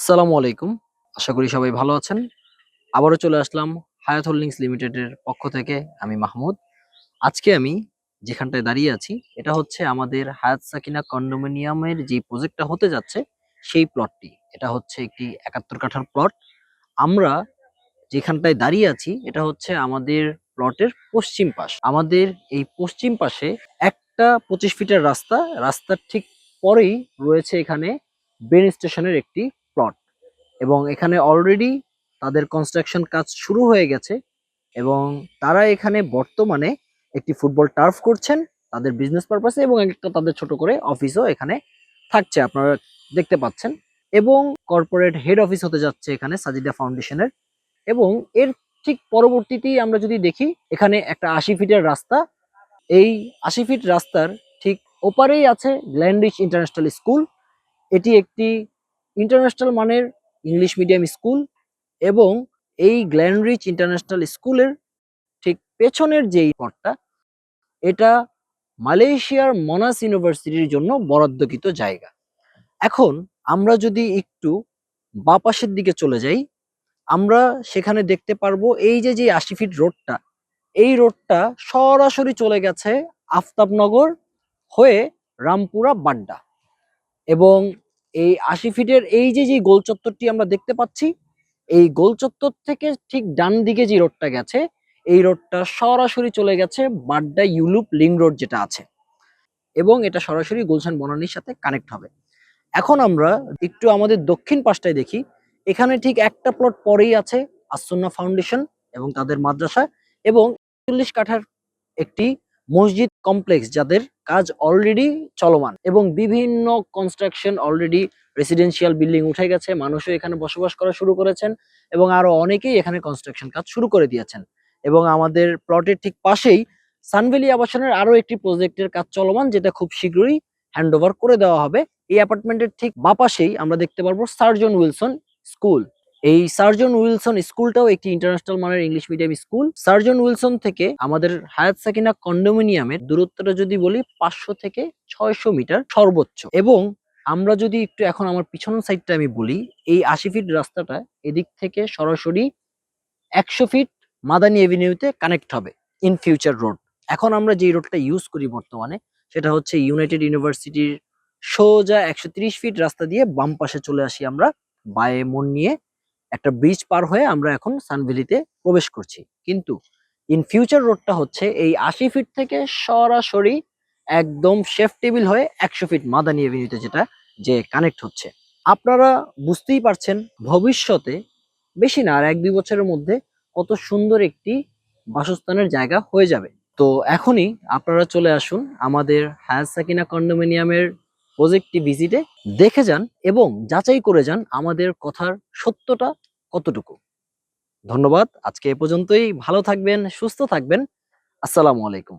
আসসালামু আলাইকুম। আশা করি সবাই ভালো আছেন। আবারও চলে আসলাম হায়াত হোল্ডিংস লিমিটেডের পক্ষ থেকে। আমি মাহমুদ। আজকে আমি যেখানটায় দাঁড়িয়ে আছি, এটা হচ্ছে আমাদের হায়াত সাকিনা কন্ডোমিনিয়ামের যে প্রজেক্টটা হতে যাচ্ছে, সেই প্লটটি। এটা হচ্ছে একটি ৭১ কাঠার প্লট। আমরা যেখানটায় দাঁড়িয়ে আছি, এটা হচ্ছে আমাদের প্লটের পশ্চিম পাশ। আমাদের এই পশ্চিম পাশে একটা ২৫ ফিটের রাস্তা, রাস্তার ঠিক পরেই রয়েছে এখানে বেন স্টেশনের একটি প্লট। এবং এখানে অলরেডি তাদের কনস্ট্রাকশন কাজ শুরু হয়ে গেছে এবং তারা এখানে বর্তমানে একটি ফুটবল টার্ফ করছেন তাদের বিজনেস পারপাসে, এবং একটা তাদের ছোট করে অফিসও এখানে থাকছে, আপনারা দেখতে পাচ্ছেন। এবং কর্পোরেট হেড অফিস হতে যাচ্ছে এখানে সাজিদা ফাউন্ডেশনের। এবং এর ঠিক পরবর্তীতেই আমরা যদি দেখি, এখানে একটা ৮০ ফিটের রাস্তা। এই ৮০ ফিট রাস্তার ঠিক ওপারেই আছে গ্ল্যান্ডিশ ইন্টারন্যাশনাল স্কুল। এটি একটি ইন্টারন্যাশনাল মানের ইংলিশ মিডিয়াম স্কুল। এবং এই গ্ল্যানরিচ ইন্টারন্যাশনাল স্কুলের ঠিক পেছনের যেই পথটা, এটা মালয়েশিয়ার মনাস ইউনিভার্সিটির জন্য বরাদ্দকৃত জায়গা। এখন আমরা যদি একটু বাঁ পাশের দিকে চলে যাই, আমরা সেখানে দেখতে পারবো এই যে যে ৮০ ফিট রোডটা, এই রোডটা সরাসরি চলে গেছে আফতাবনগর হয়ে রামপুরা বাড্ডা। এবং এই ৮০ ফিটের এই যে যে গোল চত্বরটি আমরা দেখতে পাচ্ছি, এই গোল চত্বর থেকে ঠিক ডান দিকে যে রোডটা গেছে, এই রোডটা সরাসরি চলে গেছে বাড্ডা ইউলুপ লিং রোড যেটা আছে, এবং এটা সরাসরি গুলশান বনানীর সাথে কানেক্ট হবে। এখন আমরা একটু আমাদের দক্ষিণ পাশটায় দেখি, এখানে ঠিক একটা প্লট পরেই আছে আসুন্না ফাউন্ডেশন এবং তাদের মাদ্রাসা, এবং ৪০ কাঠার একটি মসজিদ কমপ্লেক্স যাদের কাজ অলরেডি চলমান, এবং বিভিন্ন কনস্ট্রাকশন অলরেডি, রেসিডেন্সিয়াল বিল্ডিং উঠে গেছে, মানুষও এখানে বসবাস করা শুরু করেছেন, এবং আরো অনেকেই এখানে কনস্ট্রাকশন কাজ শুরু করে দিয়েছেন। এবং আমাদের প্লটের ঠিক পাশেই সানভ্যালি আবাসনের আরো একটি প্রজেক্টের কাজ চলমান, যেটা খুব শীঘ্রই হ্যান্ড ওভার করে দেওয়া হবে। এই অ্যাপার্টমেন্টের ঠিক বাঁ পাশেই আমরা দেখতে পারবো সার্জন উইলসন স্কুল। এই সার্জন উইলসন স্কুলটাও একটি ইন্টারন্যাশনাল মানের English medium school. Surgeon Wilson থেকে আমাদের হায়াত সাকিনা কন্ডোমিনিয়ামের দূরত্বটা যদি বলি, ৫০০ থেকে ৬০০ মিটার সর্বোচ্চ। এবং আমরা যদি একটু এখন আমার পিছন সাইডটা আমি বলি, এই ৮০ ফিট রাস্তাটা এদিক থেকে সরাসরি ১০০ ফিট মাদানী এভিনিউতে কানেক্ট হবে ইন ফিউচার রোড। এখন আমরা যে রোডটা ইউজ করি বর্তমানে, সেটা হচ্ছে ইউনাইটেড ইউনিভার্সিটির সোজা ১৩০ ফিট রাস্তা দিয়ে বাম পাশে চলে আসি আমরা, বায়ে মোড় নিয়ে একটা ব্রিজ পার হয়ে আমরা এখন সানভ্যালিতে প্রবেশ করছি। কিন্তু ইন ফিউচার রোডটা হচ্ছে এই ৮০ ফিট থেকে সরাসরি একদম শেফ টেবিল হয়ে ১০০ ফিট মাদানী এভিনিউতে যেটা যে কানেক্ট হচ্ছে। আপনারা বুঝতেই পারছেন ভবিষ্যতে, বেশি না আর ১-২ বছরের মধ্যে, কত সুন্দর একটি বাসস্থানের জায়গা হয়ে যাবে। তো এখনই আপনারা চলে আসুন আমাদের হায়াত সাকিনা কন্ডোমিনিয়ামের প্রজেক্টটি ভিজিটে, দেখে যান এবং যাচাই করে যান আমাদের কথার সত্যটা কতটুকু। ধন্যবাদ। আজকে এ পর্যন্তই। ভালো থাকবেন, সুস্থ থাকবেন। আসসালামু আলাইকুম।